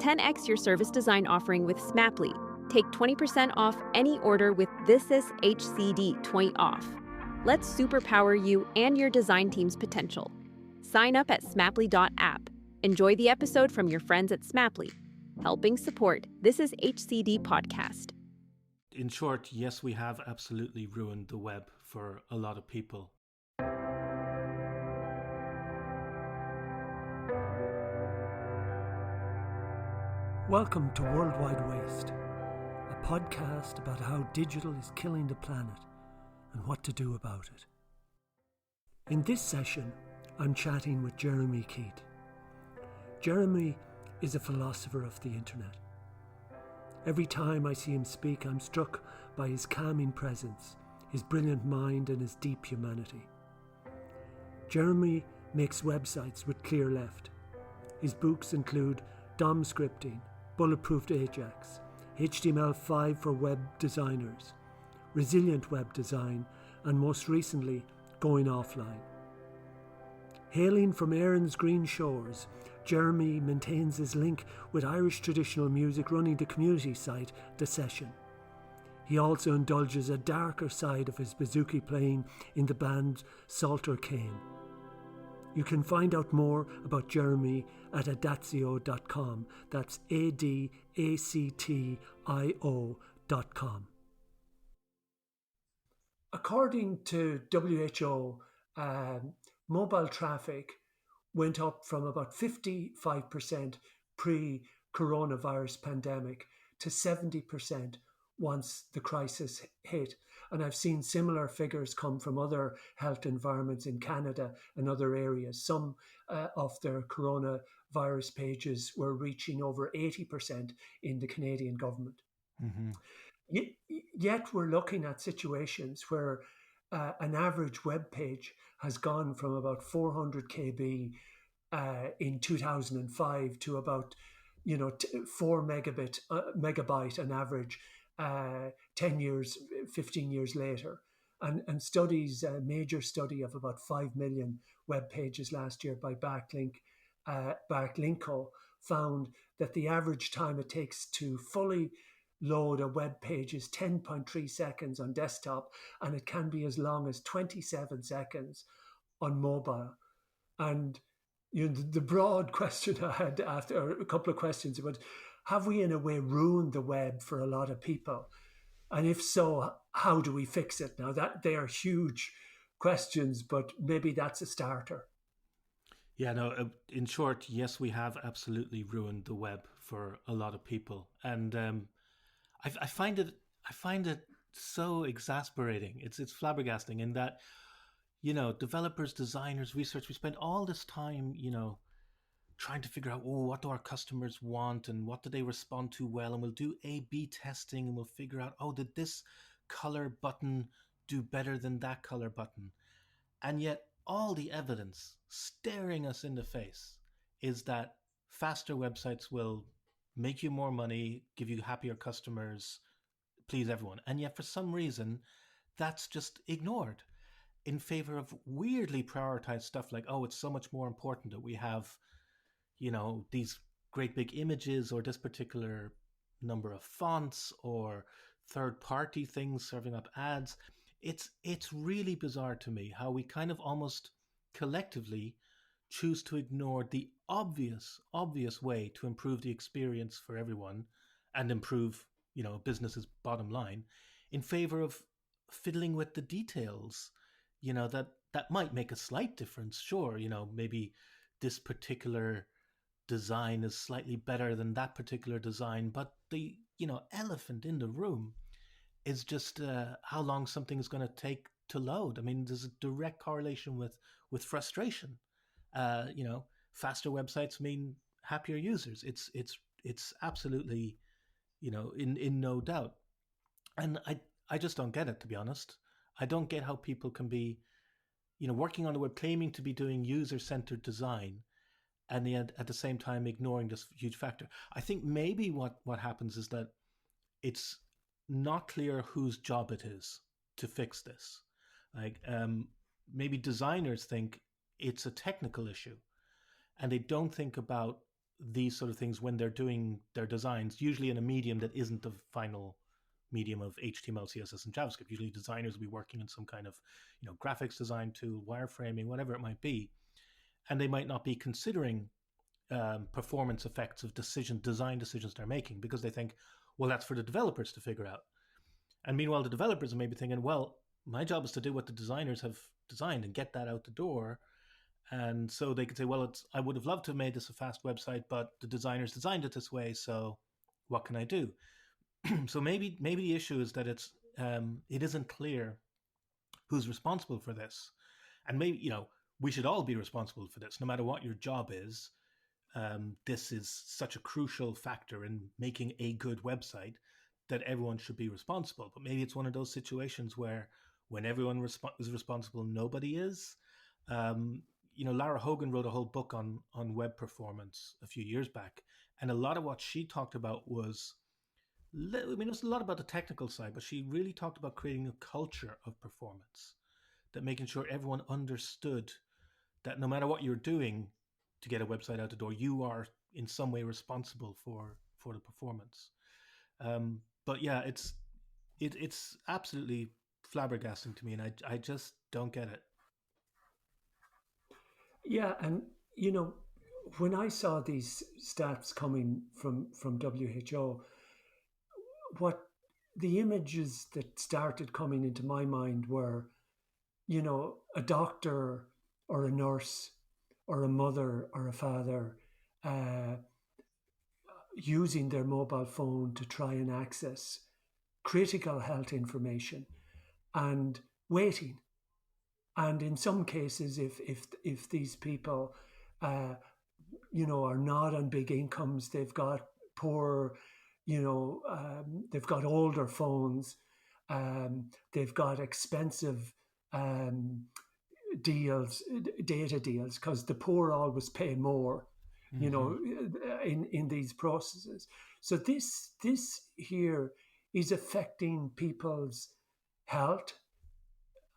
10x your service design offering with Smapply. Take 20% off any order with This Is HCD 20 off. Let's superpower you and your design team's potential. Sign up at smapply.app. Enjoy the episode from your friends at Smapply, helping support This Is HCD podcast. In short, yes, we have absolutely ruined the web for a lot of people. Welcome to Worldwide Waste, a podcast about how digital is killing the planet and what to do about it. In this session, I'm chatting with Gerry Keith. Gerry is a philosopher of the internet. Every time I see him speak, I'm struck by his calming presence, his brilliant mind and his deep humanity. Gerry makes websites with clear left. His books include DOM Scripting, Bulletproof Ajax, HTML5 for Web Designers, Resilient Web Design, and most recently, Going Offline. Hailing from Erin's green shores, Gerry maintains his link with Irish traditional music running the community site The Session. He also indulges a darker side of his bouzouki playing in the band Salter Cane. You can find out more about Gerry at adactio.com. That's ADACTIO.com. According to WHO, mobile traffic went up from about 55% pre-coronavirus pandemic to 70% once the crisis hit. And I've seen similar figures come from other health environments in Canada and other areas. Some of their coronavirus pages were reaching over 80% in the Canadian government. Mm-hmm. Yet we're looking at situations where an average web page has gone from about 400 KB in 2005 to about 4 megabyte on average 10 years, 15 years later. And studies, a major study of about 5 million web pages last year by Backlinko found that the average time it takes to fully load a web page is 10.3 seconds on desktop, and it can be as long as 27 seconds on mobile. And the broad question I had after a couple of questions about, have we in a way ruined the web for a lot of people? And if so, how do we fix it? Now that they are huge questions, but maybe that's a starter. Yeah, no, in short, yes, we have absolutely ruined the web for a lot of people. And I find it so exasperating. It's flabbergasting in that, developers, designers, research, we spend all this time, trying to figure out, what do our customers want and what do they respond to well? And we'll do A/B testing and we'll figure out, did this color button do better than that color button? And yet all the evidence staring us in the face is that faster websites will make you more money, give you happier customers, please everyone. And yet for some reason, that's just ignored in favor of weirdly prioritized stuff like, it's so much more important that we have, these great big images or this particular number of fonts or third-party things serving up ads. It's really bizarre to me how we kind of almost collectively choose to ignore the obvious way to improve the experience for everyone and improve, business's bottom line in favor of fiddling with the details, that might make a slight difference. Sure, maybe this particular design is slightly better than that particular design, but the, elephant in the room is just how long something is going to take to load. I mean, there's a direct correlation with frustration. Faster websites mean happier users. It's absolutely, in no doubt. And I just don't get it, to be honest. I don't get how people can be, working on the web, claiming to be doing user-centered design, and yet at the same time ignoring this huge factor. I think maybe what happens is that it's not clear whose job it is to fix this. Like maybe designers think it's a technical issue, and they don't think about these sort of things when they're doing their designs, usually in a medium that isn't the final medium of HTML, CSS, and JavaScript. Usually designers will be working in some kind of, graphics design tool, wireframing, whatever it might be. And they might not be considering performance effects of design decisions they're making, because they think, well, that's for the developers to figure out. And meanwhile, the developers are maybe thinking, well, my job is to do what the designers have designed and get that out the door. And so they could say, well, I would have loved to have made this a fast website, but the designers designed it this way, so what can I do? So maybe the issue is that it isn't clear who's responsible for this. And maybe, we should all be responsible for this, no matter what your job is. This is such a crucial factor in making a good website that everyone should be responsible. But maybe it's one of those situations where when everyone is responsible, nobody is. Lara Hogan wrote a whole book on web performance a few years back. And a lot of what she talked about was, it was a lot about the technical side, but she really talked about creating a culture of performance, that making sure everyone understood that no matter what you're doing to get a website out the door, you are in some way responsible for the performance. But yeah, it's absolutely flabbergasting to me, and I just don't get it. Yeah, and when I saw these stats coming from WHO, what the images that started coming into my mind were, a doctor or a nurse or a mother or a father using their mobile phone to try and access critical health information and waiting. And in some cases, if these people, are not on big incomes, they've got poor, they've got older phones, they've got expensive data deals, because the poor always pay more, in these processes. So this here is affecting people's health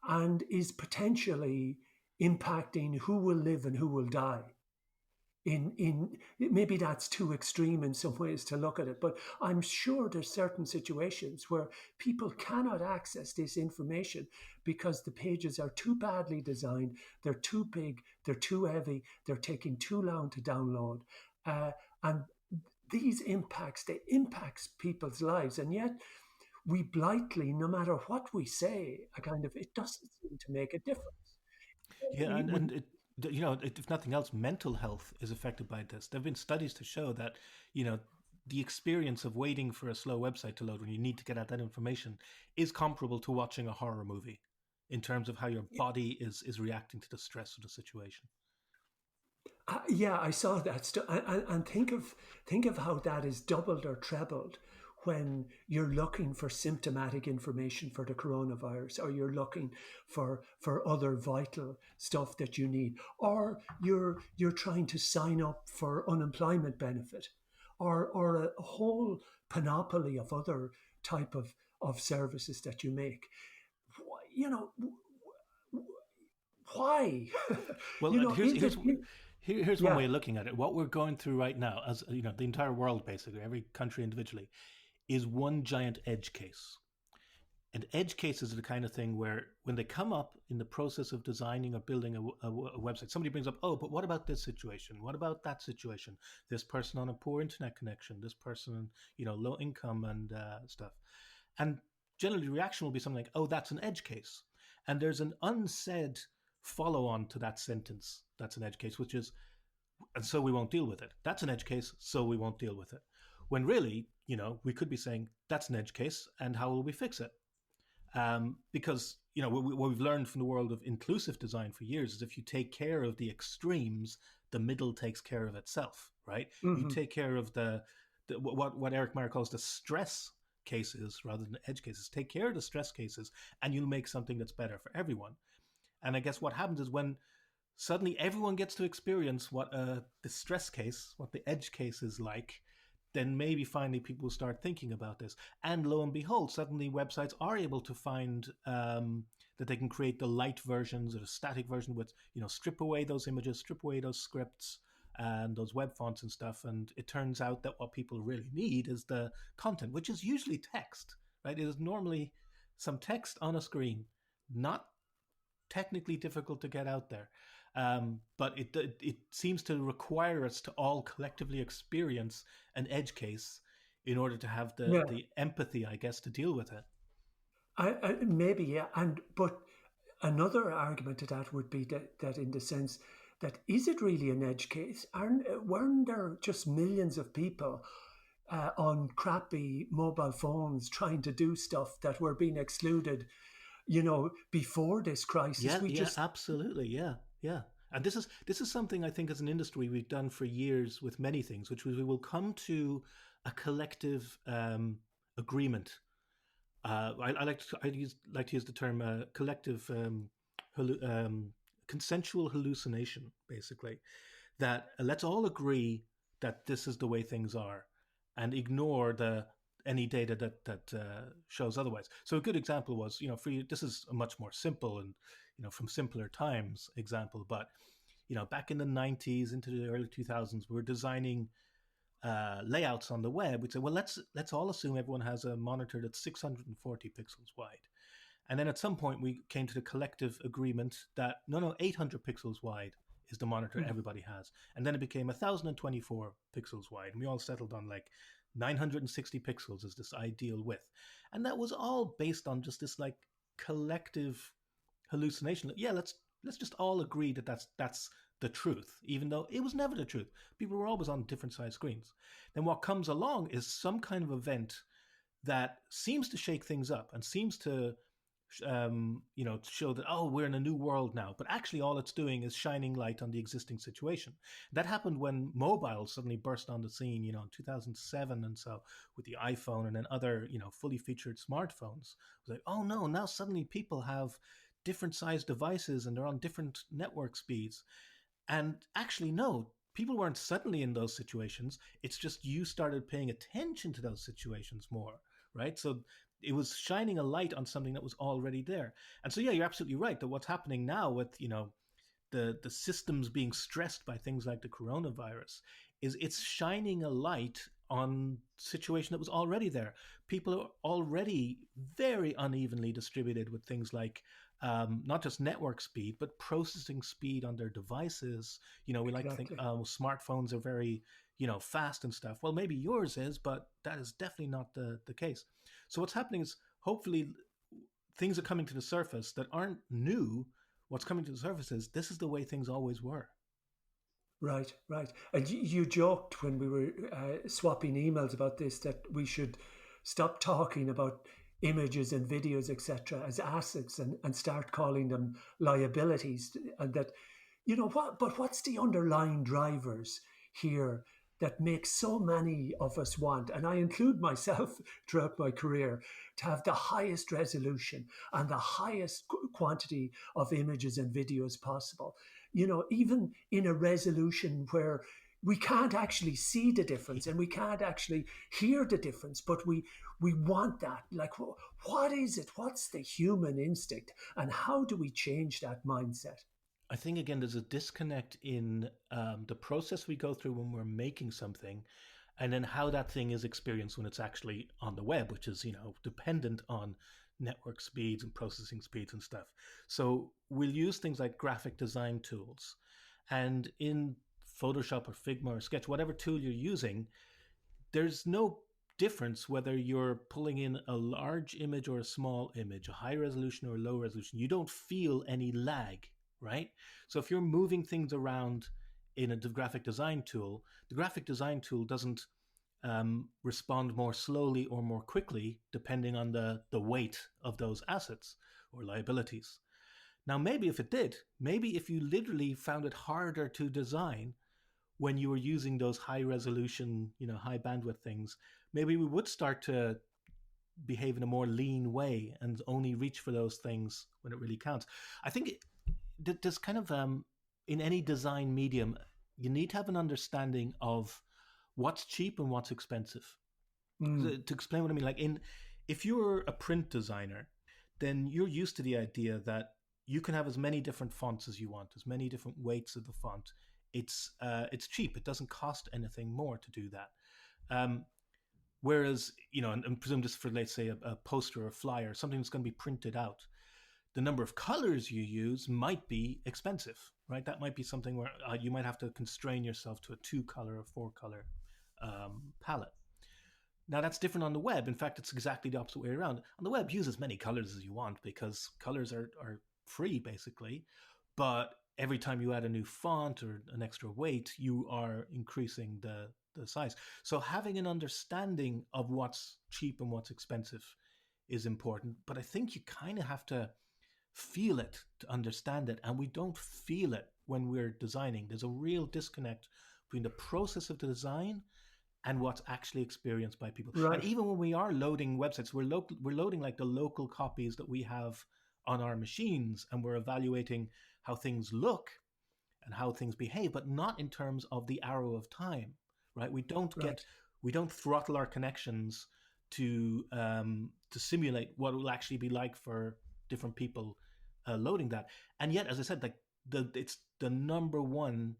and is potentially impacting who will live and who will die. In maybe that's too extreme in some ways to look at it, but I'm sure there's certain situations where people cannot access this information because the pages are too badly designed, they're too big, they're too heavy, they're taking too long to download, and these impacts people's lives, and yet we blithely, no matter what we say, it doesn't seem to make a difference. Yeah, and it, if nothing else, mental health is affected by this. There have been studies to show that, the experience of waiting for a slow website to load when you need to get at that information is comparable to watching a horror movie in terms of how your body is reacting to the stress of the situation. Yeah, I saw that and think of how that is doubled or trebled when you're looking for symptomatic information for the coronavirus, or you're looking for other vital stuff that you need, or you're trying to sign up for unemployment benefit, or a whole panoply of other type of services that you make. Why? Well, here's one way of looking at it. What we're going through right now, as the entire world, basically, every country individually, is one giant edge case. And edge cases are the kind of thing where when they come up in the process of designing or building a website, somebody brings up, oh, but what about this situation? What about that situation? This person on a poor internet connection, this person, low income and stuff. And generally the reaction will be something like, oh, that's an edge case. And there's an unsaid follow-on to that sentence, that's an edge case, which is, and so we won't deal with it. That's an edge case, so we won't deal with it. When really, we could be saying, that's an edge case, and how will we fix it? Because, what we've learned from the world of inclusive design for years is if you take care of the extremes, the middle takes care of itself, right? Mm-hmm. You take care of the what Eric Meyer calls the stress cases rather than edge cases. Take care of the stress cases, and you'll make something that's better for everyone. And I guess what happens is when suddenly everyone gets to experience what the stress case, what the edge case is like, then maybe finally people will start thinking about this. And lo and behold, suddenly websites are able to find that they can create the light versions or the static version with, strip away those images, strip away those scripts, and those web fonts and stuff. And it turns out that what people really need is the content, which is usually text, right? It is normally some text on a screen, not technically difficult to get out there. But it seems to require us to all collectively experience an edge case in order to have the empathy, I guess, to deal with it. Maybe, yeah. But another argument to that would be that in the sense that, is it really an edge case? Weren't there just millions of people on crappy mobile phones trying to do stuff that were being excluded, before this crisis? Yeah, absolutely. Yeah. And this is something I think as an industry we've done for years with many things, which was we will come to a collective agreement. I like to use the term collective consensual hallucination, basically, that let's all agree that this is the way things are and ignore any data that shows otherwise. So a good example was, for you, this is a much more simple and, from simpler times example, but, back in the 90s into the early 2000s, we were designing layouts on the web. We'd say, well, let's all assume everyone has a monitor that's 640 pixels wide. And then at some point we came to the collective agreement that no, 800 pixels wide is the monitor everybody has. And then it became 1024 pixels wide. And we all settled on like 960 pixels is this ideal width. And that was all based on just this like collective hallucination. Yeah, let's just all agree that that's the truth, even though it was never the truth. People were always on different size screens. Then what comes along is some kind of event that seems to shake things up and seems to show that, oh, we're in a new world now. But actually all it's doing is shining light on the existing situation. That happened when mobile suddenly burst on the scene, in 2007 and so, with the iPhone and then other, fully featured smartphones. It was like, oh no, now suddenly people have different sized devices and they're on different network speeds. And actually, no, people weren't suddenly in those situations. It's just you started paying attention to those situations more, right? So it was shining a light on something that was already there. And so, yeah, you're absolutely right that what's happening now with, the systems being stressed by things like the coronavirus is it's shining a light on situation that was already there. People are already very unevenly distributed with things like not just network speed, but processing speed on their devices. We like to think smartphones are very, fast and stuff. Well, maybe yours is, but that is definitely not the case. So what's happening is hopefully things are coming to the surface that aren't new. What's coming to the surface is this is the way things always were. Right. And you joked when we were swapping emails about this that we should stop talking about images and videos, etc., as assets and start calling them liabilities. And that, but what's the underlying drivers here that makes so many of us want, and I include myself throughout my career, to have the highest resolution and the highest quantity of images and videos possible? Even in a resolution where we can't actually see the difference and we can't actually hear the difference, but we want that. Like, what is it? What's the human instinct? And how do we change that mindset? I think, again, there's a disconnect in the process we go through when we're making something and then how that thing is experienced when it's actually on the web, which is, dependent on network speeds and processing speeds and stuff. So we'll use things like graphic design tools. And in Photoshop or Figma or Sketch, whatever tool you're using, there's no difference whether you're pulling in a large image or a small image, a high resolution or a low resolution. You don't feel any lag, right? So if you're moving things around in a graphic design tool, the graphic design tool doesn't respond more slowly or more quickly depending on the weight of those assets or liabilities. Now, maybe if it did, maybe if you literally found it harder to design when you were using those high resolution, high bandwidth things, maybe we would start to behave in a more lean way and only reach for those things when it really counts. I think there's kind of, in any design medium, you need to have an understanding of what's cheap and what's expensive. To explain what I mean, like if you're a print designer, then you're used to the idea that you can have as many different fonts as you want, as many different weights of the font it's cheap. It doesn't cost anything more to do that. Whereas, and presume just for, let's say, a poster or a flyer, something that's going to be printed out, the number of colors you use might be expensive, right? That might be something where you might have to constrain yourself to a 2-color or 4-color palette. Now, that's different on the web. In fact, it's exactly the opposite way around. On the web, use as many colors as you want because colors are free, basically. But every time you add a new font or an extra weight, you are increasing the size. So having an understanding of what's cheap and what's expensive is important. But I think you kind of have to feel it to understand it. And we don't feel it when we're designing. There's a real disconnect between the process of the design and what's actually experienced by people. Right. And even when we are loading websites, we're loading like the local copies that we have on our machines, and we're evaluating how things look and how things behave, but not in terms of the arrow of time, right? We don't throttle our connections to simulate what it will actually be like for different people loading that. And yet, as I said, like it's the number one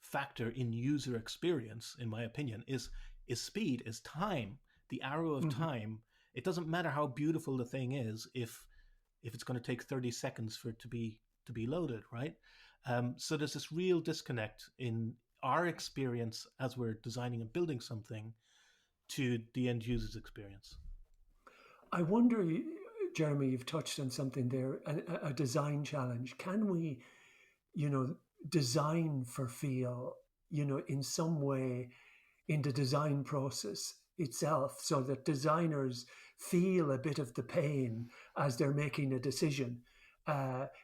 factor in user experience, in my opinion, is speed, is time, the arrow of time. It doesn't matter how beautiful the thing is if it's going to take 30 seconds for it to be loaded, right? So there's this real disconnect in our experience as we're designing and building something to the end user's experience. I wonder, Jeremy, you've touched on something there, a design challenge. Can we, design for feel, in some way in the design process itself, so that designers feel a bit of the pain as they're making a decision?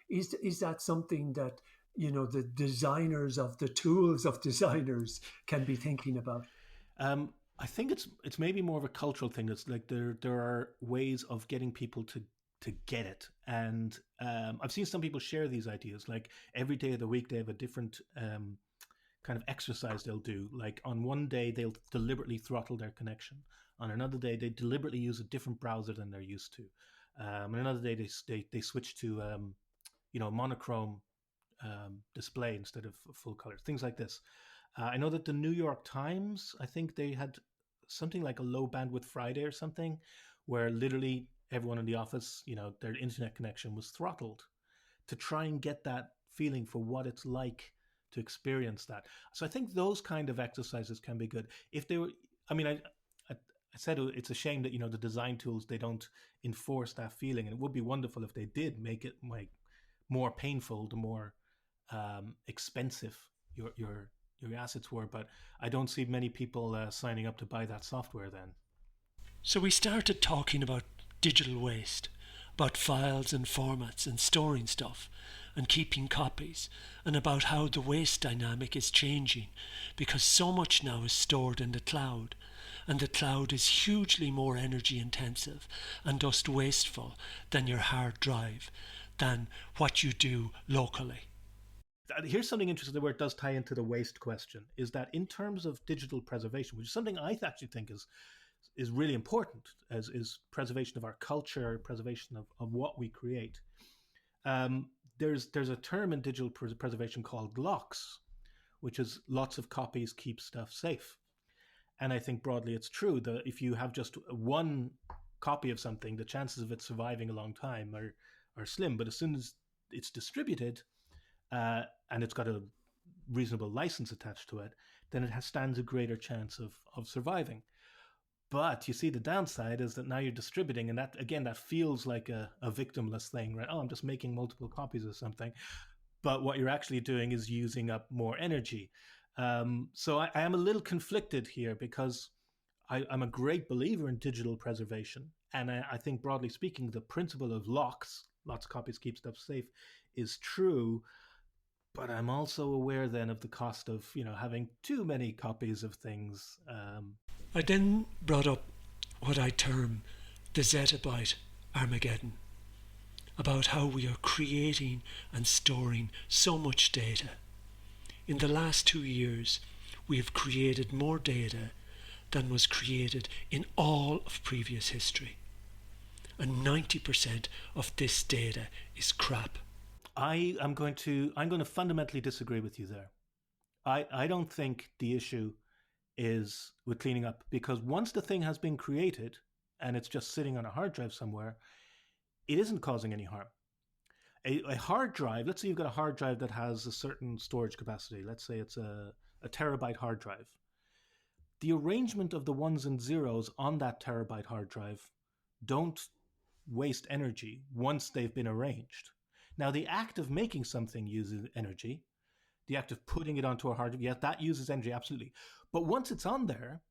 Is that something that, the designers of the tools of designers can be thinking about? I think it's maybe more of a cultural thing. It's like there are ways of getting people to get it. And I've seen some people share these ideas, like every day of the week they have a different kind of exercise they'll do. Like on one day they'll deliberately throttle their connection. On another day they deliberately use a different browser than they're used to. On another day they switch to a monochrome display instead of full colors, things like this. I know that the New York Times, I think they had something like a low bandwidth Friday or something, where literally everyone in the office, their internet connection was throttled to try and get that feeling for what it's like to experience that. So I think those kind of exercises can be good. If they were, I said it's a shame that, the design tools, they don't enforce that feeling. And it would be wonderful if they did make it like more painful, the more expensive your assets were. But I don't see many people signing up to buy that software then. So we started talking about digital waste, about files and formats and storing stuff and keeping copies, and about how the waste dynamic is changing because so much now is stored in the cloud, and the cloud is hugely more energy intensive and thus wasteful than your hard drive, than what you do locally. Here's something interesting where it does tie into the waste question, is that in terms of digital preservation, which is something I actually think is really important, as is preservation of our culture, preservation of what we create. There's a term in digital preservation called locks, which is lots of copies keep stuff safe. And I think broadly it's true that if you have just one copy of something, the chances of it surviving a long time are slim. But as soon as it's distributed and it's got a reasonable license attached to it, then it stands a greater chance of surviving. But you see, the downside is that now you're distributing, and that feels like a victimless thing, right? Oh, I'm just making multiple copies of something. But what you're actually doing is using up more energy. So I am a little conflicted here because I'm a great believer in digital preservation. And I think, broadly speaking, the principle of locks, lots of copies keep stuff safe, is true. But I'm also aware then of the cost of, having too many copies of things. I then brought up what I term the zettabyte Armageddon, about how we are creating and storing so much data. In the last 2 years, we have created more data than was created in all of previous history. And 90% of this data is crap. I'm going to fundamentally disagree with you there. I don't think the issue is with cleaning up, because once the thing has been created and it's just sitting on a hard drive somewhere, it isn't causing any harm. A hard drive, let's say you've got a hard drive that has a certain storage capacity. Let's say it's a terabyte hard drive. The arrangement of the ones and zeros on that terabyte hard drive don't waste energy once they've been arranged. Now, the act of making something uses energy. The act of putting it onto a hard drive, yeah, that uses energy, absolutely. But once it's on there,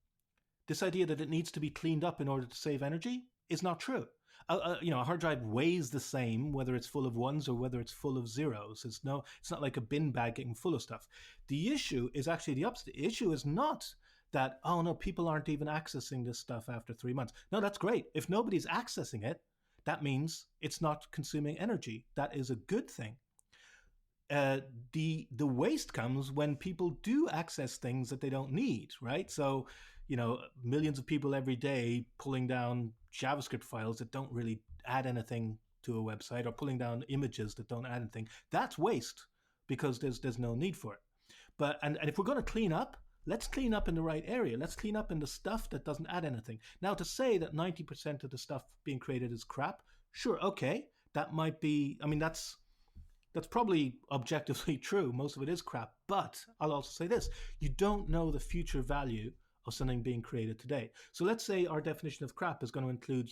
this idea that it needs to be cleaned up in order to save energy is not true. A hard drive weighs the same whether it's full of ones or whether it's full of zeros. It's not like a bin bag getting full of stuff. The issue is actually the opposite. The issue is not that, oh no, people aren't even accessing this stuff after 3 months. No, that's great. If nobody's accessing it, that means it's not consuming energy. That is a good thing. The waste comes when people do access things that they don't need, right? So, millions of people every day pulling down JavaScript files that don't really add anything to a website, or pulling down images that don't add anything. That's waste, because there's no need for it. But and if we're going to clean up, let's clean up in the right area. Let's clean up in the stuff that doesn't add anything. Now, to say that 90% of the stuff being created is crap, sure, okay, that might be. I mean, that's probably objectively true. Most of it is crap. But I'll also say this: you don't know the future value of something being created today. So let's say our definition of crap is going to include,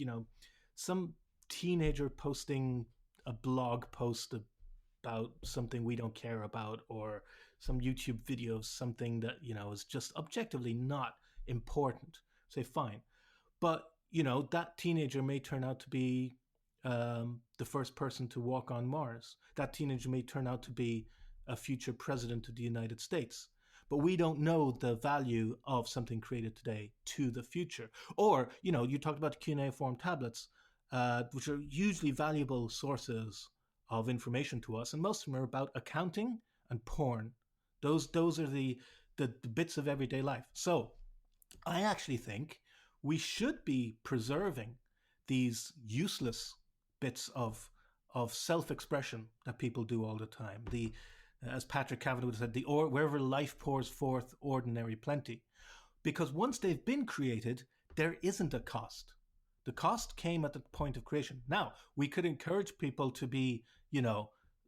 some teenager posting a blog post about something we don't care about, or some YouTube video of something that, is just objectively not important. Say, fine. But, that teenager may turn out to be the first person to walk on Mars. That teenager may turn out to be a future president of the United States. But we don't know the value of something created today to the future. Or, you talked about the cuneiform tablets, which are hugely valuable sources of information to us. And most of them are about accounting and porn. Those are the bits of everyday life. So I actually think we should be preserving these useless bits of self-expression that people do all the time. As Patrick Kavanagh would have said, wherever life pours forth ordinary plenty. Because once they've been created, there isn't a cost. The cost came at the point of creation. Now, we could encourage people to be,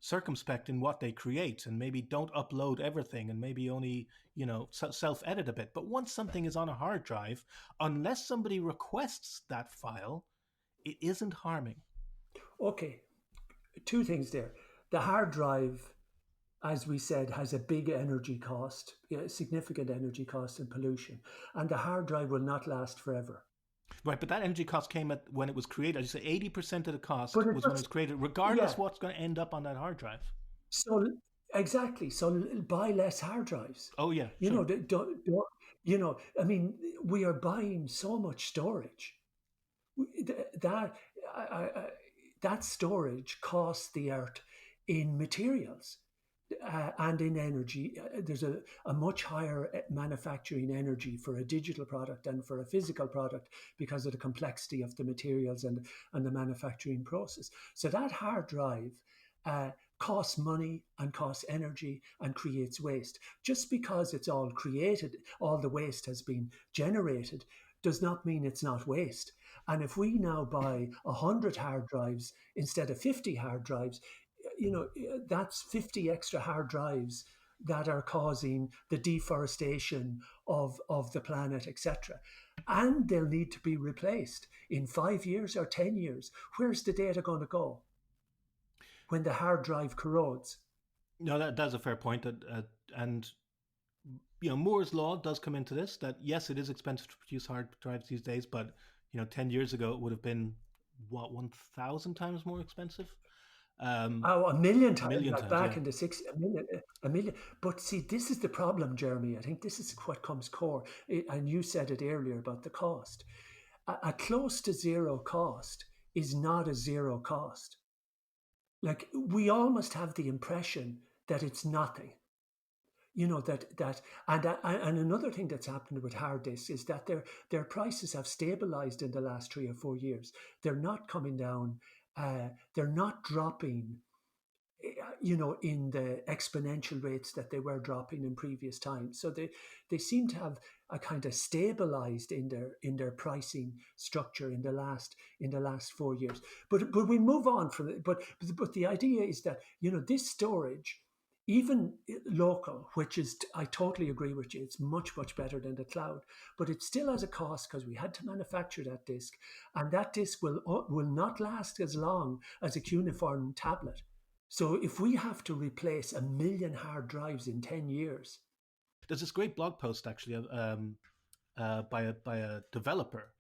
circumspect in what they create, and maybe don't upload everything, and maybe only, self-edit a bit. But once something is on a hard drive, unless somebody requests that file, it isn't harming. Okay, two things there. The hard drive, as we said, has a big energy cost, significant energy cost and pollution. And the hard drive will not last forever. Right, but that energy cost came when it was created. As you say, 80% of the cost was when it was created, regardless what's going to end up on that hard drive. So, exactly. So buy less hard drives. Oh, yeah. I mean, we are buying so much storage. That storage costs the earth in materials. And in energy. There's a much higher manufacturing energy for a digital product than for a physical product, because of the complexity of the materials and the manufacturing process. So that hard drive costs money and costs energy and creates waste. Just because it's all created, all the waste has been generated, does not mean it's not waste. And if we now buy 100 hard drives instead of 50 hard drives, that's 50 extra hard drives that are causing the deforestation of the planet, etc. And they'll need to be replaced in 5 years or 10 years. Where's the data going to go when the hard drive corrodes? No, that's a fair point. And Moore's law does come into this, that yes, it is expensive to produce hard drives these days, but 10 years ago it would have been 1,000 times more expensive. A million times, back in the 60s, a million. But see, this is the problem, Jeremy. I think this is what comes core. And you said it earlier about the cost. A close to zero cost is not a zero cost. Like, we almost have the impression that it's nothing. And another thing that's happened with hard disks is that their prices have stabilized in the last 3 or 4 years. They're not coming down. They're not dropping, in the exponential rates that they were dropping in previous times. So they seem to have a kind of stabilized in their pricing structure in the last 4 years. But we move on from it. But the idea is that this storage, even local, which is, I totally agree with you, it's much, much better than the cloud, but it still has a cost because we had to manufacture that disk, and that disk will not last as long as a cuneiform tablet. So if we have to replace 1 million hard drives in 10 years. There's this great blog post actually by a developer.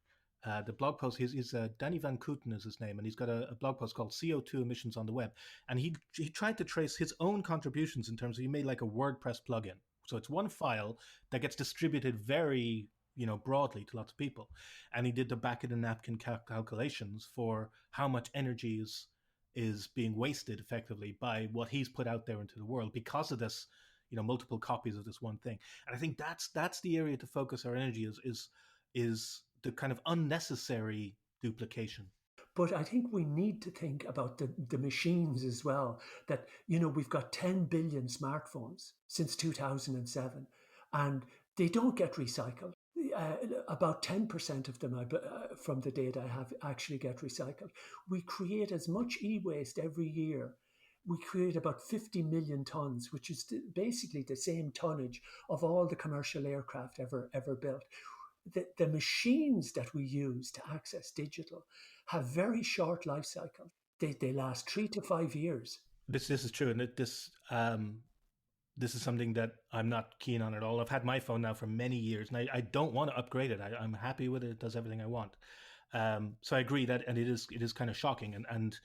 The blog post, he's Danny Van Kooten is his name, and he's got a blog post called CO2 Emissions on the Web. And he tried to trace his own contributions in terms of, he made like a WordPress plugin. So it's one file that gets distributed very, broadly to lots of people. And he did the back of the napkin calculations for how much energy is being wasted effectively by what he's put out there into the world because of this, multiple copies of this one thing. And I think that's the area to focus our energy is the kind of unnecessary duplication. But I think we need to think about the machines as well, that, we've got 10 billion smartphones since 2007, and they don't get recycled. About 10% of them, from the data I have, actually get recycled. We create as much e-waste every year. We create about 50 million tons, which is basically the same tonnage of all the commercial aircraft ever built. The machines that we use to access digital have very short life cycles. They last 3 to 5 years. This is true, and this is something that I'm not keen on at all. I've had my phone now for many years, and I don't want to upgrade it. I'm happy with it. It does everything I want. So I agree that, and it is kind of shocking. And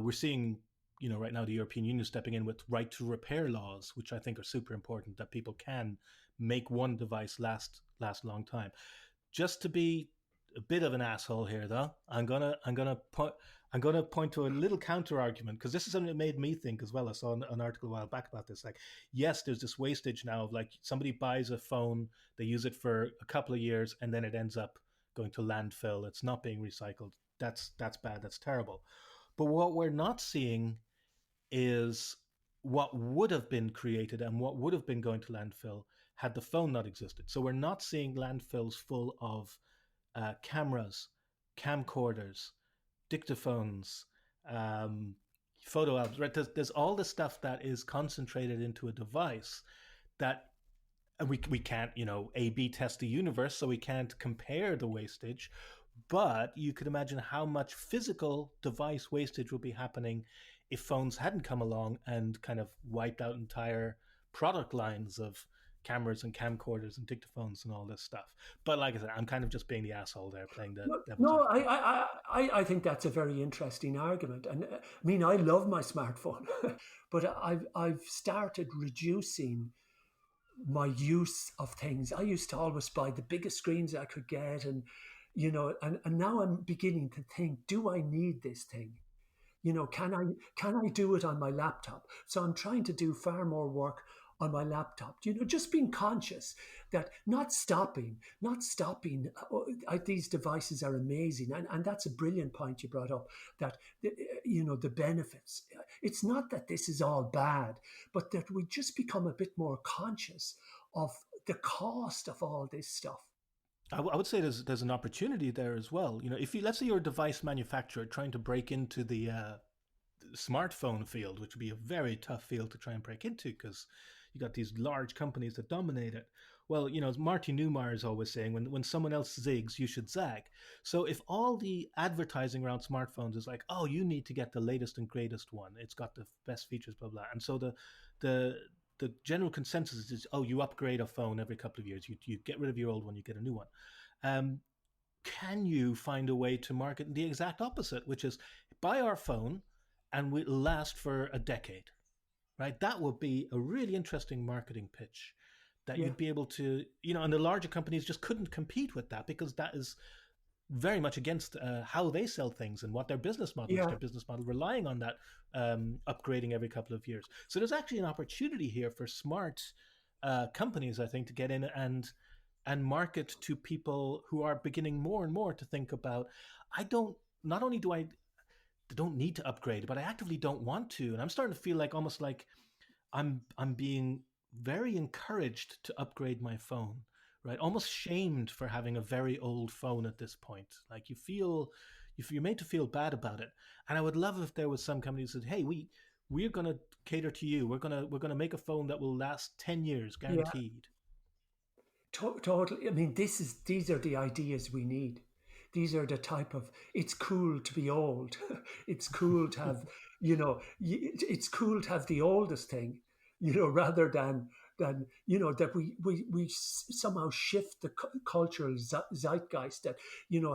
we're seeing, right now the European Union stepping in with right to repair laws, which I think are super important, that people can make one device last a long time. Just to be a bit of an asshole here, though, I'm gonna point to a little counter argument, because this is something that made me think as well. I saw an article a while back about this. Like, yes, there's this wastage now of, like, somebody buys a phone, they use it for a couple of years, and then it ends up going to landfill. It's not being recycled. That's bad. That's terrible. But what we're not seeing is what would have been created and what would have been going to landfill had the phone not existed. So we're not seeing landfills full of cameras, camcorders, dictaphones, photo albums, right? There's all the stuff that is concentrated into a device that we can't, A/B test the universe, so we can't compare the wastage. But you could imagine how much physical device wastage would be happening if phones hadn't come along and kind of wiped out entire product lines of cameras and camcorders and dictaphones and all this stuff. But like I said, I'm kind of just being the asshole there, playing the No, I think that's a very interesting argument. And I mean, I love my smartphone, but I've started reducing my use of things. I used to always buy the biggest screens I could get, and and now I'm beginning to think, do I need this thing? Can I do it on my laptop? So I'm trying to do far more work on my laptop, just being conscious that not stopping. These devices are amazing. And that's a brilliant point you brought up, that, the benefits. It's not that this is all bad, but that we just become a bit more conscious of the cost of all this stuff. I would say there's an opportunity there as well. If let's say you're a device manufacturer trying to break into the smartphone field, which would be a very tough field to try and break into because you got these large companies that dominate it. Well, as Marty Neumeier is always saying, when someone else zigs, you should zag. So if all the advertising around smartphones is like, oh, you need to get the latest and greatest one, it's got the best features, blah, blah. And so the general consensus is, oh, you upgrade a phone every couple of years. You get rid of your old one, you get a new one. Can you find a way to market the exact opposite, which is buy our phone and we'll last for a decade, right? That would be a really interesting marketing pitch that you'd be able to, and the larger companies just couldn't compete with that because that is very much against how they sell things and what their business model is. Their business model relying on that upgrading every couple of years. So there's actually an opportunity here for smart companies, I think, to get in and market to people who are beginning more and more to think about, don't need to upgrade, but I actively don't want to. And I'm starting to feel like almost like I'm being very encouraged to upgrade my phone, right? Almost shamed for having a very old phone at this point. Like you're made to feel bad about it. And I would love if there was some company that said, "Hey, we're going to cater to you. We're going to make a phone that will last 10 years Yeah, guaranteed." totally. I mean, these are the ideas we need. These are the type of, it's cool to be old. It's cool to have, it's cool to have the oldest thing, rather than that we somehow shift the cultural zeitgeist that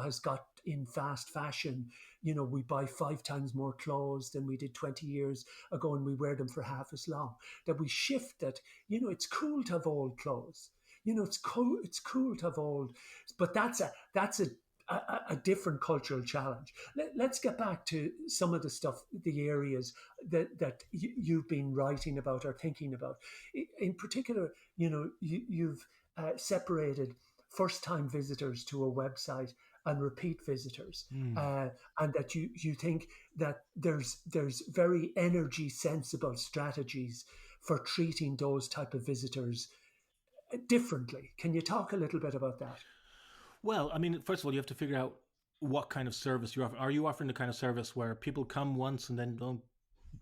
has got in fast fashion. We buy 5 times more clothes than we did 20 years ago, and we wear them for half as long. That we shift that. It's cool to have old clothes. It's cool. It's cool to have old, but that's a different cultural challenge. Let's get back to some of the stuff, the areas that you've been writing about or thinking about. In particular, you've separated first-time visitors to a website and repeat visitors, Mm. and that you think that there's very energy sensible strategies for treating those type of visitors differently. Can you talk a little bit about that? Well, I mean, first of all, you have to figure out what kind of service you're offering. Are you offering the kind of service where people come once and then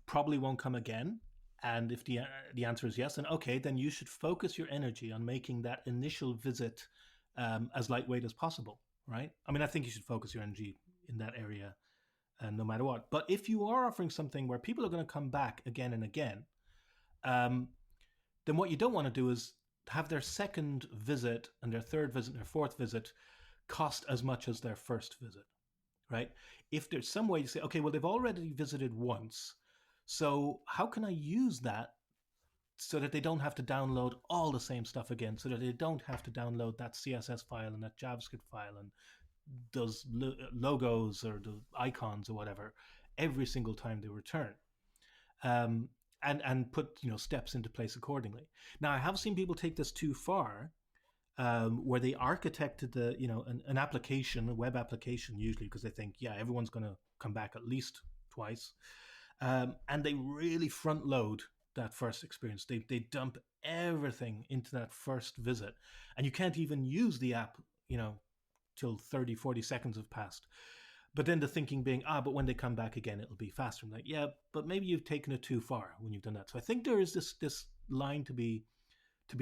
probably won't come again? And if the answer is yes, then okay, then you should focus your energy on making that initial visit as lightweight as possible, right? I mean, I think you should focus your energy in that area, no matter what. But if you are offering something where people are going to come back again and again, um, then what you don't want to do is have their second visit and their third visit and their fourth visit cost as much as their first visit, right? If there's some way to say, okay, well, they've already visited once, so how can I use that so that they don't have to download all the same stuff again, so that they don't have to download that CSS file and that JavaScript file and those logos or the icons or whatever every single time they return. Um, and put steps into place accordingly. Now, I have seen people take this too far, where they architected an application, a web application, usually because they think, yeah, everyone's going to come back at least twice, and they really front load that first experience. They dump everything into that first visit, and you can't even use the app, till 30, 40 seconds have passed. But then the thinking being, but when they come back again, it'll be faster. I'm like, yeah, but maybe you've taken it too far when you've done that. So I think there is this line to be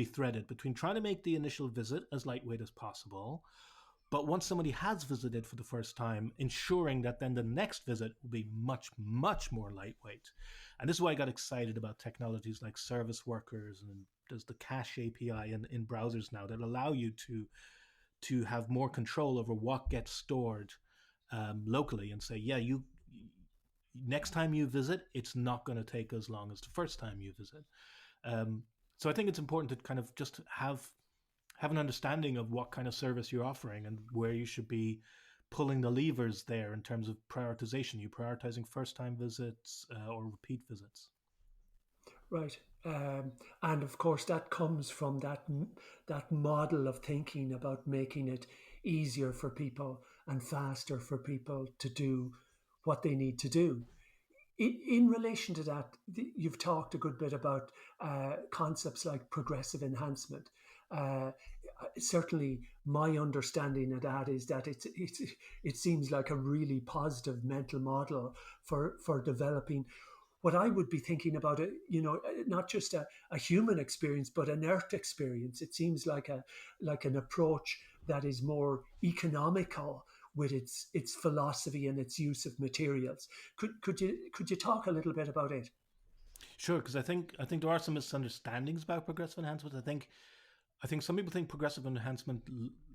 threaded between trying to make the initial visit as lightweight as possible, but once somebody has visited for the first time, ensuring that then the next visit will be much, much more lightweight. And this is why I got excited about technologies like service workers, and there's the cache API in browsers now that allow you to have more control over what gets stored locally, and say, yeah, you next time you visit, it's not going to take as long as the first time you visit. So I think it's important to kind of just have an understanding of what kind of service you're offering and where you should be pulling the levers there in terms of prioritization. You prioritizing first time visits or repeat visits? Right. And of course, that comes from that model of thinking about making it easier for people and faster for people to do what they need to do. In relation to that, you've talked a good bit about concepts like progressive enhancement. Uh, Certainly, my understanding of that is that it seems like a really positive mental model for developing what I would be thinking about, not just a human experience, but an earth experience. It seems like an approach that is more economical with its philosophy and its use of materials. Could you talk a little bit about it? Sure, because I think there are some misunderstandings about progressive enhancement. I think some people think progressive enhancement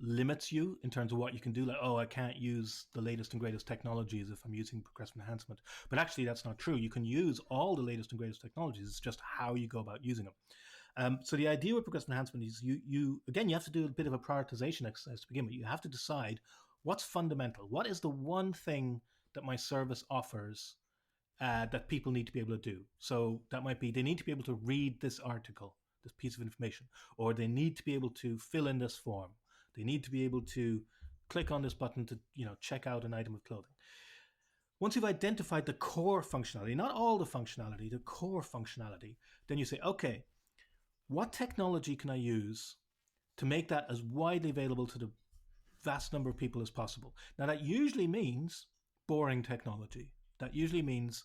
limits you in terms of what you can do. Like, I can't use the latest and greatest technologies if I'm using progressive enhancement. But actually, that's not true. You can use all the latest and greatest technologies. It's just how you go about using them. So the idea with progressive enhancement is you have to do a bit of a prioritization exercise to begin with. You have to decide what's fundamental. What is the one thing that my service offers that people need to be able to do? So that might be they need to be able to read this article, this piece of information, or they need to be able to fill in this form. They need to be able to click on this button to check out an item of clothing. Once you've identified the core functionality, not all the functionality, the core functionality, then you say, okay, what technology can I use to make that as widely available to the vast number of people as possible? Now, that usually means boring technology. That usually means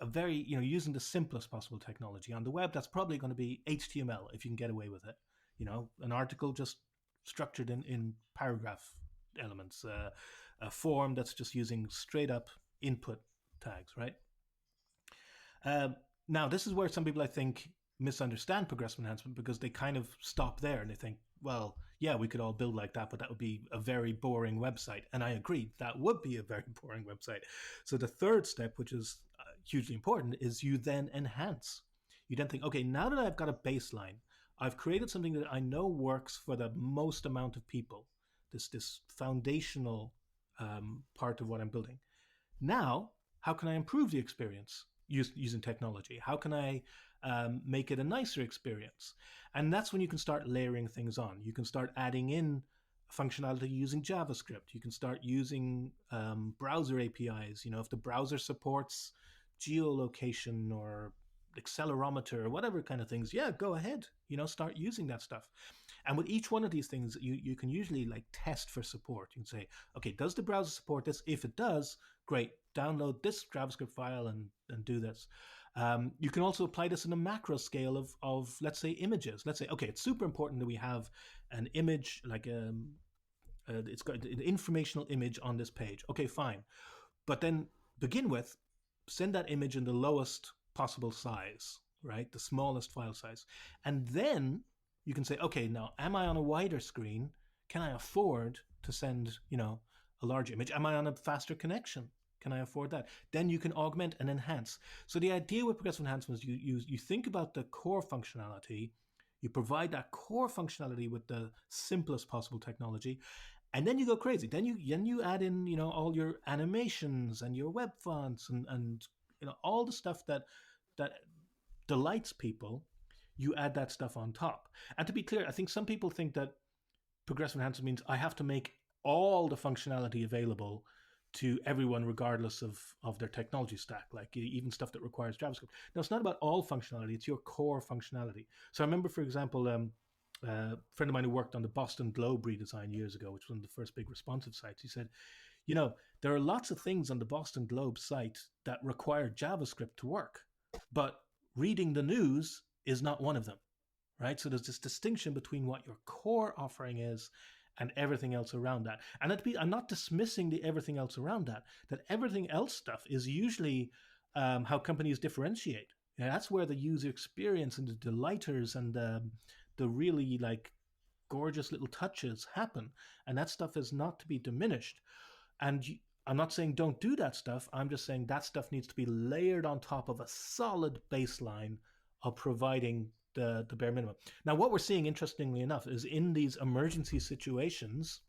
a very, using the simplest possible technology. On the web, that's probably going to be HTML if you can get away with it. An article just structured in paragraph elements, a form that's just using straight up input tags, right? Now, this is where some people, I think, misunderstand progressive enhancement, because they kind of stop there and they think, well, yeah, we could all build like that, but that would be a very boring website. And I agree, that would be a very boring website. So the third step, which is hugely important, is you then enhance. You then think, okay, now that I've got a baseline, I've created something that I know works for the most amount of people, this foundational part of what I'm building. Now, how can I improve the experience using technology? How can I make it a nicer experience? And that's when you can start layering things on. You can start adding in functionality using JavaScript. You can start using browser APIs. If the browser supports geolocation or accelerometer or whatever kind of things, yeah, go ahead, start using that stuff. And with each one of these things, you can usually test for support. You can say, okay, does the browser support this? If it does, great, download this JavaScript file and do this. You can also apply this in a macro scale of let's say, images. Let's say, okay, it's super important that we have an image, it's got an informational image on this page. Okay, fine. But then begin with, send that image in the lowest possible size, right? The smallest file size. And then you can say, okay, now, am I on a wider screen? Can I afford to send, a large image? Am I on a faster connection? Can I afford that? Then you can augment and enhance. So the idea with progressive enhancement is you think about the core functionality, you provide that core functionality with the simplest possible technology, and then you go crazy. Then you add in, all your animations and your web fonts and all the stuff that delights people. You add that stuff on top. And to be clear, I think some people think that progressive enhancement means I have to make all the functionality available to everyone regardless of their technology stack, like even stuff that requires JavaScript. Now, it's not about all functionality, it's your core functionality. So I remember, for example, a friend of mine who worked on the Boston Globe redesign years ago, which was one of the first big responsive sites. He said, there are lots of things on the Boston Globe site that require JavaScript to work, but reading the news is not one of them, right? So there's this distinction between what your core offering is and everything else around that. And I'm not dismissing the everything else around that everything else stuff is usually how companies differentiate. That's where the user experience and the delighters and the really gorgeous little touches happen. And that stuff is not to be diminished. And I'm not saying don't do that stuff. I'm just saying that stuff needs to be layered on top of a solid baseline of providing the bare minimum. Now, what we're seeing, interestingly enough, is in these emergency situations,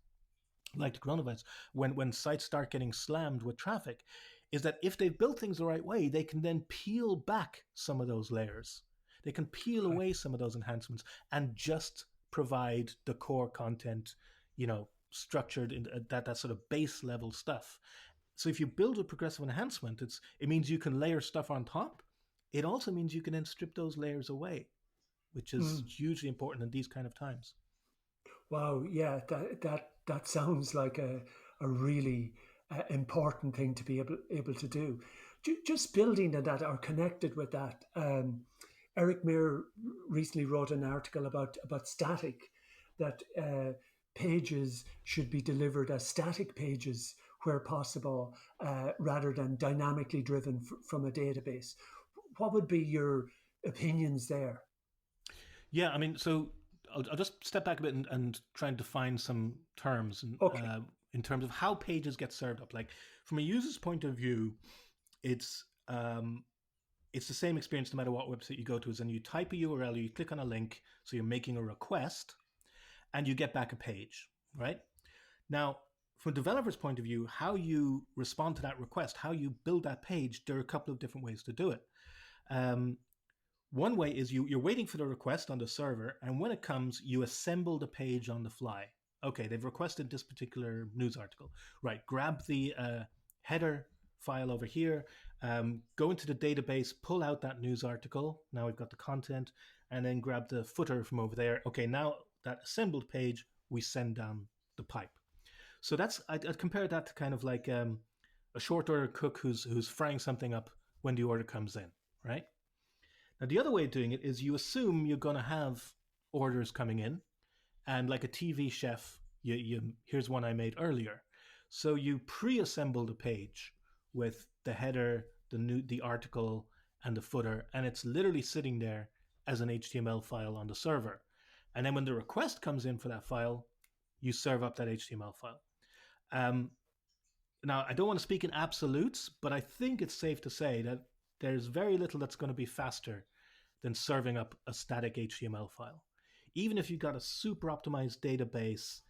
like the coronavirus, when sites start getting slammed with traffic, is that if they've built things the right way, they can then peel back some of those layers. They can peel away some of those enhancements and just provide the core content, structured in that sort of base level stuff. So if you build a progressive enhancement, it means you can layer stuff on top. It also means you can then strip those layers away, which is hugely important in these kind of times. Wow, yeah, that sounds like a really important thing to be able to do. Just building on that or connected with that, Eric Muir recently wrote an article about static, that pages should be delivered as static pages where possible, rather than dynamically driven from a database. What would be your opinions there? Yeah, I mean, so I'll just step back a bit and try and define some terms in terms of how pages get served up. Like from a user's point of view, it's the same experience no matter what website you go to. Is then you type a URL, you click on a link, so you're making a request, and you get back a page, right? Now, from a developer's point of view, how you respond to that request, how you build that page, there are a couple of different ways to do it. One way is you're waiting for the request on the server, and when it comes, you assemble the page on the fly. Okay, they've requested this particular news article. Right, grab the header file over here, go into the database, pull out that news article. Now we've got the content, and then grab the footer from over there. Okay, now that assembled page, we send down the pipe. So I'd compare that to kind of like a short order cook who's frying something up when the order comes in, right? Now the other way of doing it is you assume you're going to have orders coming in, and like a TV chef, here's one I made earlier. So you pre-assemble the page with the header, the article, and the footer, and it's literally sitting there as an HTML file on the server. And then when the request comes in for that file, you serve up that HTML file. Now, I don't want to speak in absolutes, but I think it's safe to say that there's very little that's going to be faster than serving up a static HTML file. Even if you've got a super optimized database,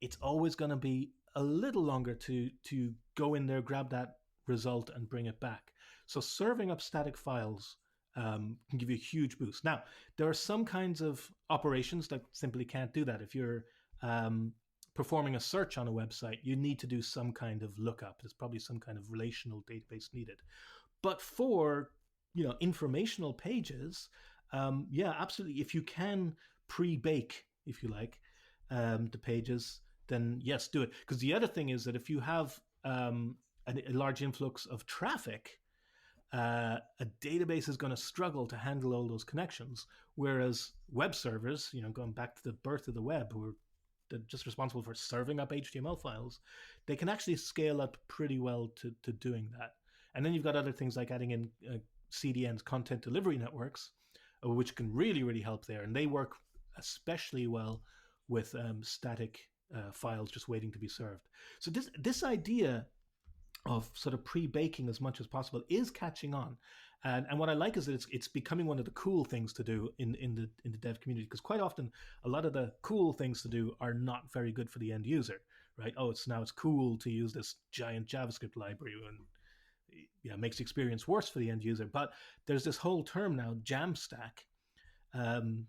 it's always going to be a little longer to go in there, grab that result, and bring it back. So serving up static files can give you a huge boost. Now, there are some kinds of operations that simply can't do that. If you're performing a search on a website, you need to do some kind of lookup. There's probably some kind of relational database needed. But for informational pages, yeah, absolutely. If you can pre-bake, if you like, the pages, then yes, do it. Because the other thing is that if you have a large influx of traffic, a database is going to struggle to handle all those connections. Whereas web servers, going back to the birth of the web, who are just responsible for serving up HTML files, they can actually scale up pretty well to doing that. And then you've got other things like adding in CDNs, content delivery networks, which can really, really help there. And they work especially well with static files just waiting to be served. So this idea of sort of pre-baking as much as possible is catching on. And what I like is that it's becoming one of the cool things to do in the dev community, because quite often a lot of the cool things to do are not very good for the end user, right? Oh, it's cool to use this giant JavaScript library, and it makes the experience worse for the end user. But there's this whole term now, Jamstack,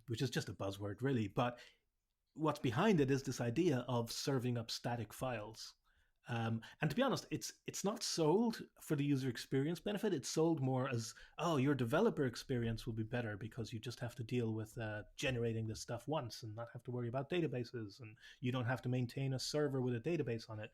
which is just a buzzword really, but what's behind it is this idea of serving up static files. And to be honest, it's not sold for the user experience benefit. It's sold more as, oh, your developer experience will be better because you just have to deal with generating this stuff once and not have to worry about databases, and you don't have to maintain a server with a database on it.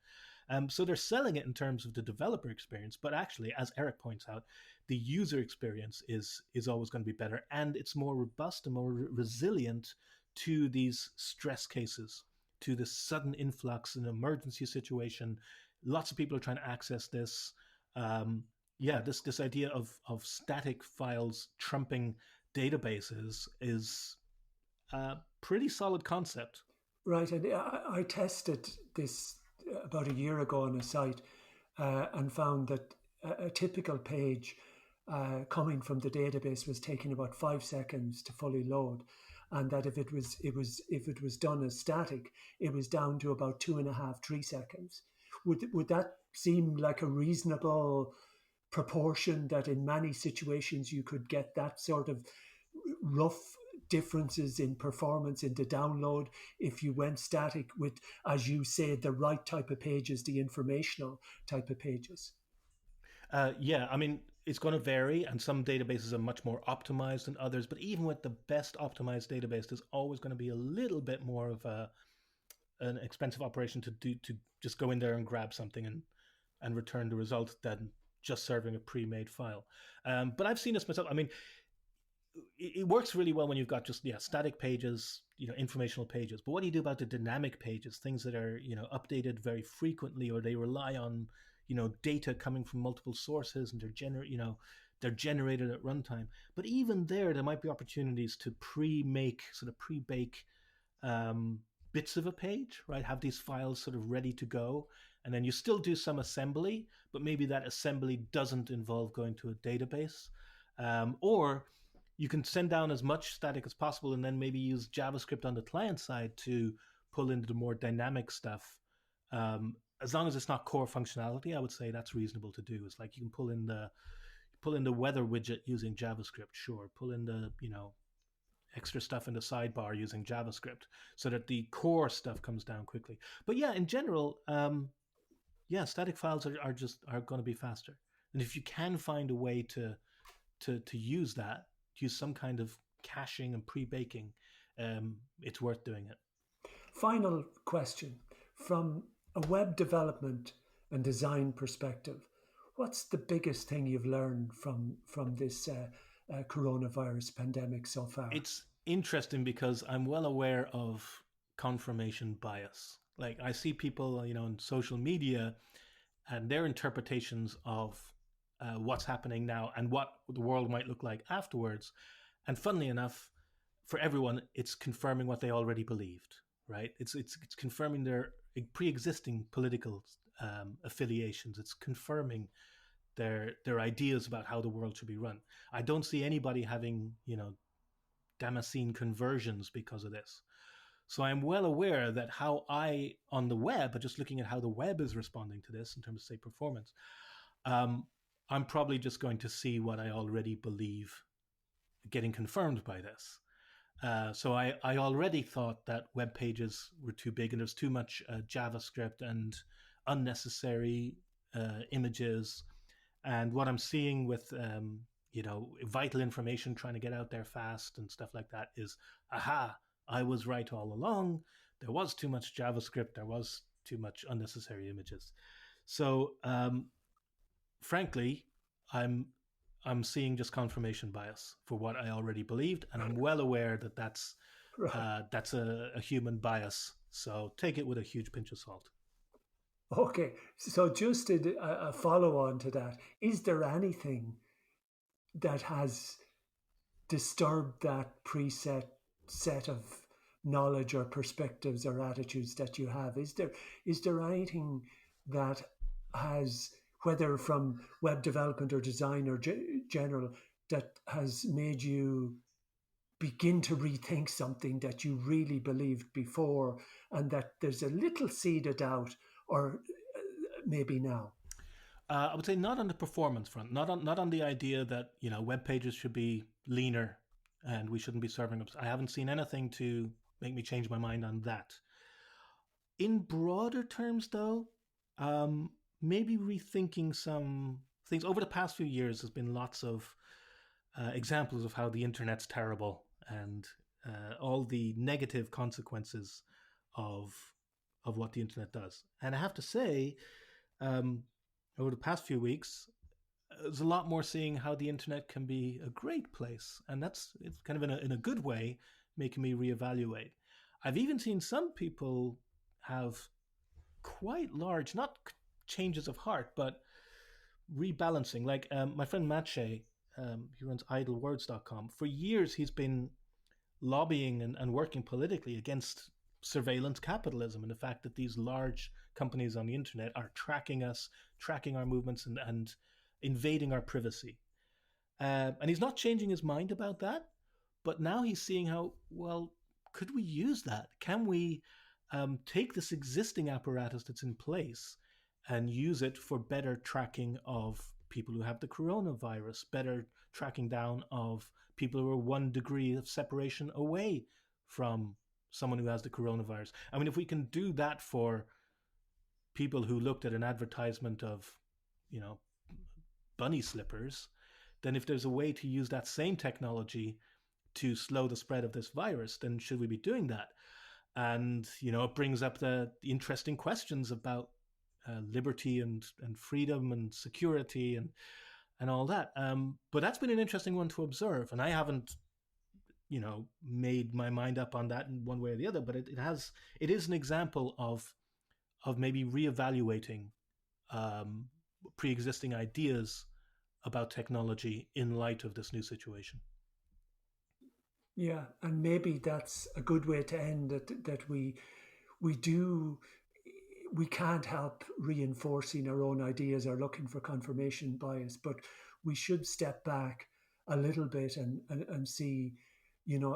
So they're selling it in terms of the developer experience, but actually, as Eric points out, the user experience is always going to be better, and it's more robust and more resilient to these stress cases, to this sudden influx, an emergency situation. Lots of people are trying to access this. This idea of static files trumping databases is a pretty solid concept. Right, and I tested this about a year ago on a site and found that a typical page coming from the database was taking about 5 seconds to fully load, and that if it was done as static, it was down to about 2.5-3 seconds. Would that seem like a reasonable proportion, that in many situations you could get that sort of rough differences in performance in the download if you went static with, as you say, the right type of pages, the informational type of pages? I mean, it's going to vary, and some databases are much more optimized than others, but even with the best optimized database, there's always going to be a little bit more of an expensive operation to just go in there and grab something and return the result than just serving a pre-made file. But I've seen this myself. I mean, it works really well when you've got just static pages, informational pages. But what do you do about the dynamic pages, things that are updated very frequently, or they rely on data coming from multiple sources, and they're generated at runtime? But even there might be opportunities to pre-bake bits of a page, right? Have these files sort of ready to go, and then you still do some assembly, but maybe that assembly doesn't involve going to a database, or you can send down as much static as possible, and then maybe use JavaScript on the client side to pull into the more dynamic stuff. As long as it's not core functionality, I would say that's reasonable to do. It's like you can pull in the weather widget using JavaScript, sure. Pull in the extra stuff in the sidebar using JavaScript, so that the core stuff comes down quickly. But in general, static files are going to be faster. And if you can find a way to use that, use some kind of caching and pre-baking, it's worth doing it. Final question. From a web development and design perspective, what's the biggest thing you've learned from this coronavirus pandemic so far? It's interesting because I'm well aware of confirmation bias. Like I see people, on social media and their interpretations of what's happening now and what the world might look like afterwards. And funnily enough, for everyone, it's confirming what they already believed, right? It's confirming their pre-existing political affiliations. It's confirming their ideas about how the world should be run. I don't see anybody having, Damascene conversions because of this. So I'm well aware that how I, on the web, just looking at how the web is responding to this in terms of, say, performance, I'm probably just going to see what I already believe getting confirmed by this. So I already thought that web pages were too big and there's too much JavaScript and unnecessary images. And what I'm seeing with, vital information trying to get out there fast and stuff like that is, aha, I was right all along. There was too much JavaScript. There was too much unnecessary images. So, frankly, I'm seeing just confirmation bias for what I already believed, and I'm well aware that that's a human bias. So take it with a huge pinch of salt. Okay, so just a follow-on to that, is there anything that has disturbed that preset set of knowledge or perspectives or attitudes that you have? Is there anything that has, whether from web development or design or general, that has made you begin to rethink something that you really believed before, and that there's a little seed of doubt, or maybe now? I would say not on the performance front, not on the idea that web pages should be leaner and we shouldn't be serving up. I haven't seen anything to make me change my mind on that. In broader terms, though, maybe rethinking some things. Over the past few years, there's been lots of examples of how the internet's terrible and all the negative consequences of what the internet does. And I have to say, over the past few weeks, there's a lot more seeing how the internet can be a great place, and it's kind of in a good way, making me reevaluate. I've even seen some people have quite large, not changes of heart, but rebalancing. Like my friend Matshe, he runs idlewords.com. For years, he's been lobbying and working politically against surveillance capitalism and the fact that these large companies on the internet are tracking us, tracking our movements, and invading our privacy. And he's not changing his mind about that, but now he's seeing how, well, could we use that? Can we take this existing apparatus that's in place and use it for better tracking of people who have the coronavirus, better tracking down of people who are 1 degree of separation away from someone who has the coronavirus? I mean, if we can do that for people who looked at an advertisement of, bunny slippers, then if there's a way to use that same technology to slow the spread of this virus, then should we be doing that? And, it brings up the interesting questions about liberty and freedom and security and all that. But that's been an interesting one to observe. And I haven't, made my mind up on that in one way or the other, but it is an example of maybe reevaluating pre-existing ideas about technology in light of this new situation. Yeah, and maybe that's a good way to end it, that we can't help reinforcing our own ideas or looking for confirmation bias, but we should step back a little bit and see,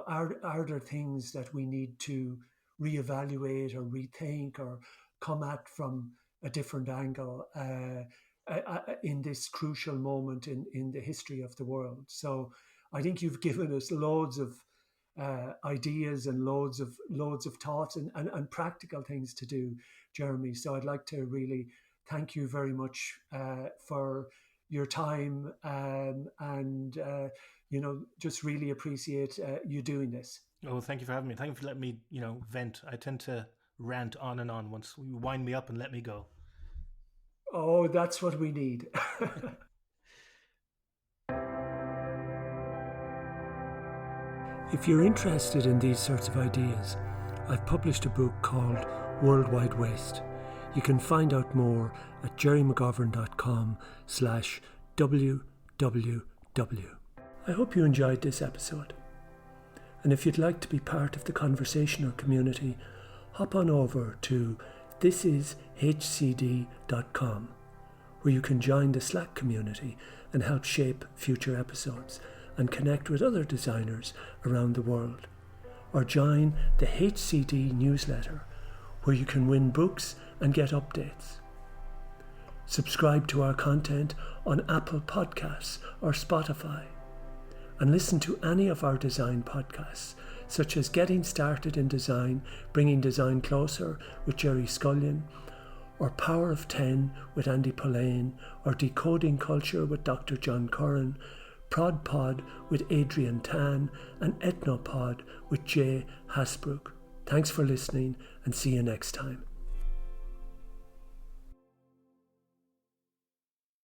are there things that we need to reevaluate or rethink or come at from a different angle in this crucial moment in the history of the world. So I think you've given us loads of ideas and loads of thoughts and practical things to do, Jeremy. So I'd like to really thank you very much for your time, and just really appreciate you doing this. Oh, thank you for having me. Thank you for letting me, vent. I tend to rant on and on. Once you wind me up and let me go. Oh, that's what we need. If you're interested in these sorts of ideas, I've published a book called Worldwide Waste. You can find out more at gerrymcgovern.com/www. I hope you enjoyed this episode. And if you'd like to be part of the conversation or community, hop on over to thisishcd.com, where you can join the Slack community and help shape future episodes and connect with other designers around the world. Or join the HCD newsletter, where you can win books and get updates. Subscribe to our content on Apple Podcasts or Spotify. And listen to any of our design podcasts, such as Getting Started in Design, Bringing Design Closer with Gerry Scullion, or Power of 10 with Andy Polaine, or Decoding Culture with Dr. John Curran, Prod Pod with Adrian Tan, and Ethnopod with Jay Hasbrook. Thanks for listening, and see you next time.